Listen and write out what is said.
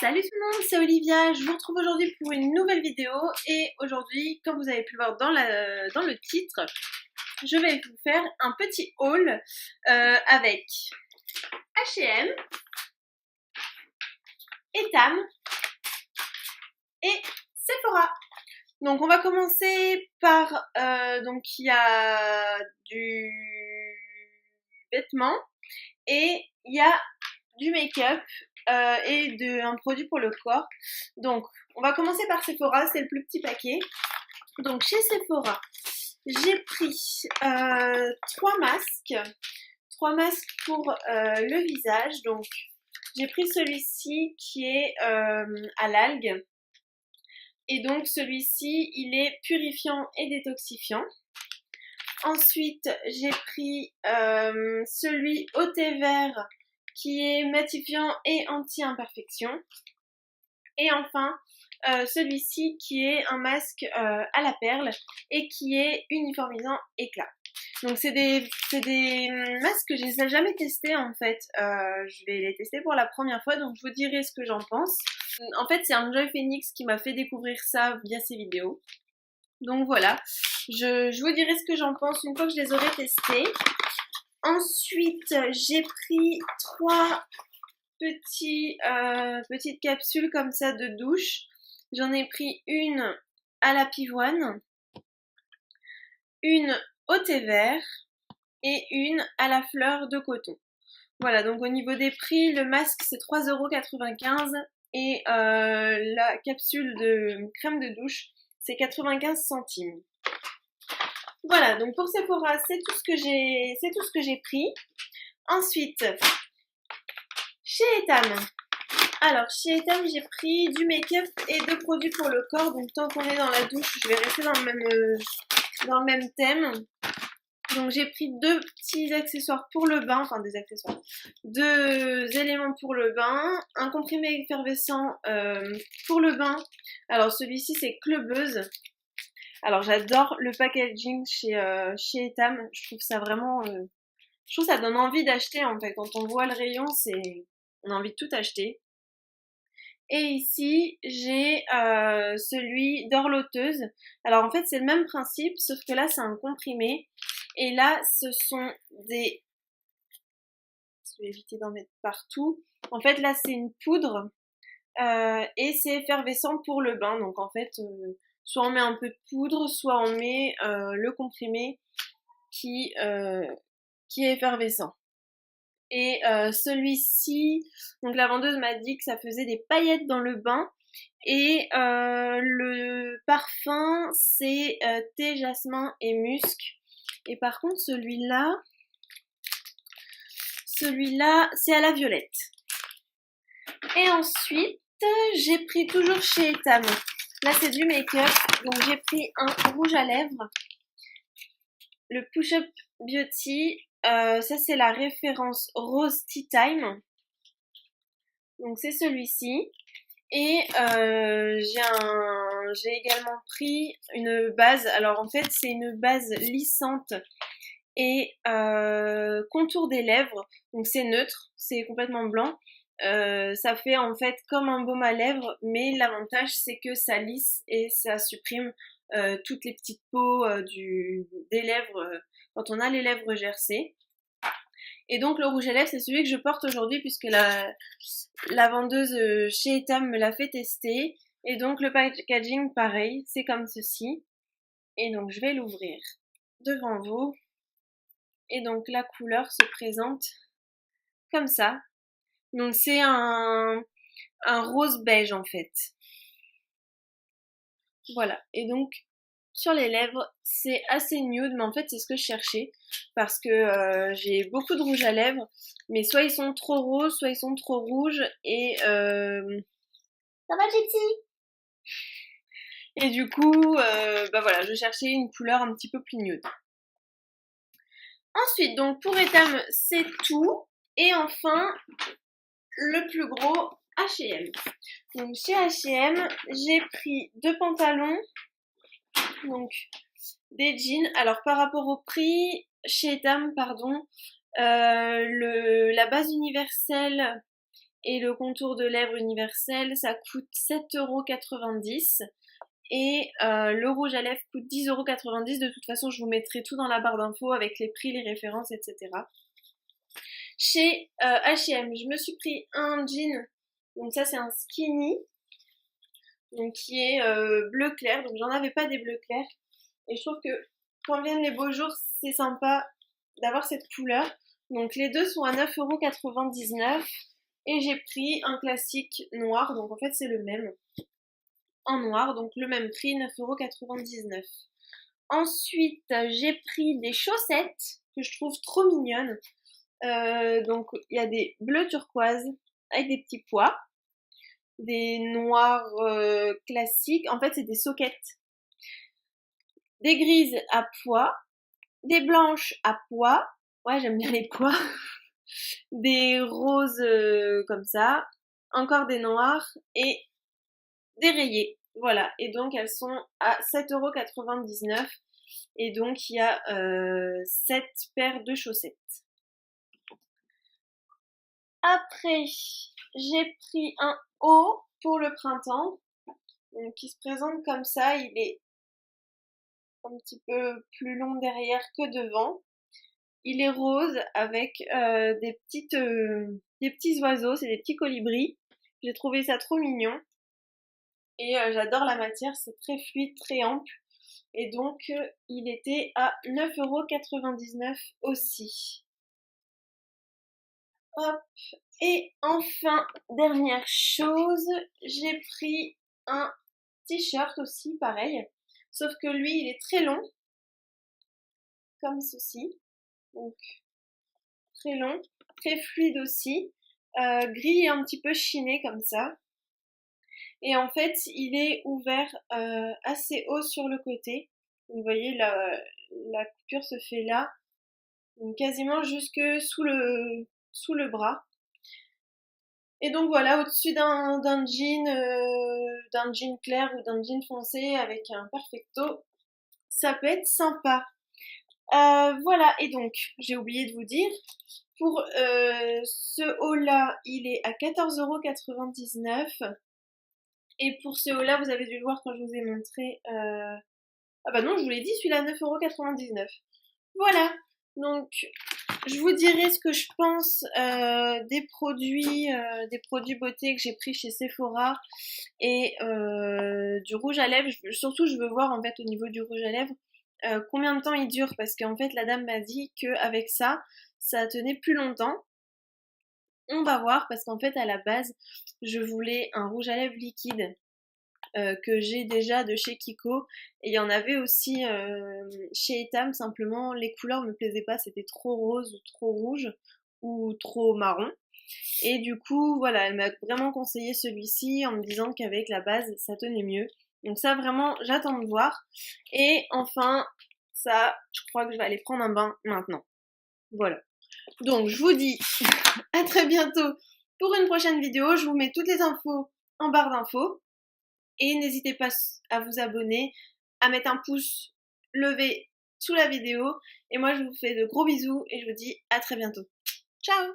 Salut tout le monde, c'est Olivia, je vous retrouve aujourd'hui pour une nouvelle vidéo et aujourd'hui, comme vous avez pu le voir dans le titre, je vais vous faire un petit haul avec H&M, Etam et Sephora. Donc on va commencer par, donc il y a du vêtement et il y a du make-up et un produit pour le corps. Donc on va commencer par Sephora, c'est le plus petit paquet. Donc chez Sephora, j'ai pris 3 masques. 3 masques pour le visage. Donc j'ai pris celui-ci qui est à l'algue. Et donc celui-ci, il est purifiant et détoxifiant. Ensuite, j'ai pris celui au thé vert qui est matifiant et anti-imperfection. Et enfin, celui-ci qui est un masque à la perle et qui est uniformisant éclat. Donc c'est des masques que je n'ai jamais testés en fait. Je vais les tester pour la première fois, donc je vous dirai ce que j'en pense. En fait, c'est Enjoy Phoenix qui m'a fait découvrir ça via ses vidéos. Donc voilà, je vous dirai ce que j'en pense une fois que je les aurai testés. Ensuite, j'ai pris 3 petites capsules comme ça de douche. J'en ai pris une à la pivoine, une au thé vert et une à la fleur de coton. Voilà, donc au niveau des prix, le masque c'est 3,95 € et la capsule de crème de douche c'est 95 centimes. Voilà, donc pour Sephora, c'est tout ce que j'ai pris. Ensuite, chez Etam. Alors, chez Etam, j'ai pris du make-up et 2 produits pour le corps. Donc, tant qu'on est dans la douche, je vais rester dans le même thème. Donc, j'ai pris 2 petits accessoires pour le bain. Enfin, des accessoires. 2 éléments pour le bain. Un comprimé effervescent pour le bain. Alors, celui-ci, c'est Clubbeuse. Alors, j'adore le packaging chez Etam. Je trouve ça vraiment... je trouve que ça donne envie d'acheter, en fait. Quand on voit le rayon, on a envie de tout acheter. Et ici, j'ai celui d'horloteuse. Alors en fait, c'est le même principe, sauf que là, c'est un comprimé. Et là, ce sont des... Je vais éviter d'en mettre partout. En fait, là, c'est une poudre. Et c'est effervescent pour le bain. Donc en fait, soit on met un peu de poudre, soit on met le comprimé qui est effervescent. Et celui-ci, donc la vendeuse m'a dit que ça faisait des paillettes dans le bain. Et le parfum, c'est thé, jasmin et musc. Et par contre, celui-là, c'est à la violette. Et ensuite, j'ai pris toujours chez Etam. Là, c'est du make-up. Donc, j'ai pris un rouge à lèvres. Le Push Up Beauty. Ça, c'est la référence Rose Tea Time. Donc, c'est celui-ci. Et j'ai également pris une base. Alors, en fait, c'est une base lissante et contour des lèvres. Donc, c'est neutre. C'est complètement blanc. Ça fait en fait comme un baume à lèvres. Mais l'avantage, c'est que ça lisse et ça supprime toutes les petites peaux des lèvres quand on a les lèvres gercées. Et donc le rouge à lèvres, c'est celui que je porte aujourd'hui puisque la vendeuse chez Etam me l'a fait tester. Et donc le packaging, pareil, c'est comme ceci. Et donc je vais l'ouvrir devant vous. Et donc la couleur se présente comme ça. Donc c'est un rose beige en fait. Voilà. Et donc sur les lèvres, c'est assez nude, mais en fait, c'est ce que je cherchais. Parce que j'ai beaucoup de rouge à lèvres, mais soit ils sont trop roses, soit ils sont trop rouges. Et ça va, Jetty? Et du coup, bah voilà, je cherchais une couleur un petit peu plus nude. Ensuite, donc pour Etam, c'est tout. Et enfin, le plus gros, H&M. Donc chez H&M, j'ai pris 2 pantalons. Donc des jeans. Alors par rapport au prix, chez Etam, pardon, la base universelle Et le contour de lèvres universel, ça coûte 7,90 €. Et le rouge à lèvres coûte 10,90 €. De toute façon, je vous mettrai tout dans la barre d'infos avec les prix, les références, etc. Chez H&M, je me suis pris un jean. Donc ça, c'est un skinny. Donc qui est bleu clair. Donc j'en avais pas des bleus clairs. Et je trouve que quand viennent les beaux jours, c'est sympa d'avoir cette couleur. Donc les deux sont à 9,99 €. Et j'ai pris un classique noir. Donc en fait, c'est le même. En noir, donc le même prix, 9,99 €. Ensuite, j'ai pris des chaussettes que je trouve trop mignonnes. Donc il y a des bleus turquoise avec des petits pois, des noirs classiques, en fait c'est des soquettes, des grises à pois, des blanches à pois, ouais j'aime bien les pois, des roses comme ça, encore des noirs et des rayés. Voilà, et donc elles sont à 7,99 € et donc il y a 7 paires de chaussettes. Après, j'ai pris un haut pour le printemps, donc qui se présente comme ça, il est un petit peu plus long derrière que devant. Il est rose avec des petits oiseaux, c'est des petits colibris. J'ai trouvé ça trop mignon. Et j'adore la matière, c'est très fluide, très ample. Et donc, il était à 9,99 € aussi. Hop. Et enfin, dernière chose, j'ai pris un t-shirt aussi, pareil. Sauf que lui, il est très long. Comme ceci. Donc, très long, très fluide aussi. Gris et un petit peu chiné comme ça. Et en fait, il est ouvert assez haut sur le côté. Vous voyez, la coupure se fait là, donc quasiment jusque sous le bras. Et donc voilà, au-dessus d'un jean clair ou d'un jean foncé avec un perfecto, ça peut être sympa. Voilà, et donc, j'ai oublié de vous dire, pour ce haut-là, il est à 14,99 €. Et pour ce haut-là, vous avez dû le voir quand je vous ai montré. Ah bah non, je vous l'ai dit, celui-là, 9,99 €. Voilà. Donc, je vous dirai ce que je pense des produits beauté que j'ai pris chez Sephora et du rouge à lèvres. Surtout, je veux voir en fait au niveau du rouge à lèvres combien de temps il dure, parce qu'en fait, la dame m'a dit qu'avec ça tenait plus longtemps. On va voir, parce qu'en fait, à la base, je voulais un rouge à lèvres liquide que j'ai déjà de chez Kiko, et il y en avait aussi chez Etam. Simplement les couleurs me plaisaient pas, c'était trop rose ou trop rouge ou trop marron, et du coup voilà, elle m'a vraiment conseillé celui-ci en me disant qu'avec la base ça tenait mieux. Donc ça, vraiment, j'attends de voir. Et enfin, ça, je crois que je vais aller prendre un bain maintenant. Voilà. Donc je vous dis à très bientôt pour une prochaine vidéo. Je vous mets toutes les infos en barre d'infos. Et n'hésitez pas à vous abonner, à mettre un pouce levé sous la vidéo. Et moi, je vous fais de gros bisous et je vous dis à très bientôt. Ciao!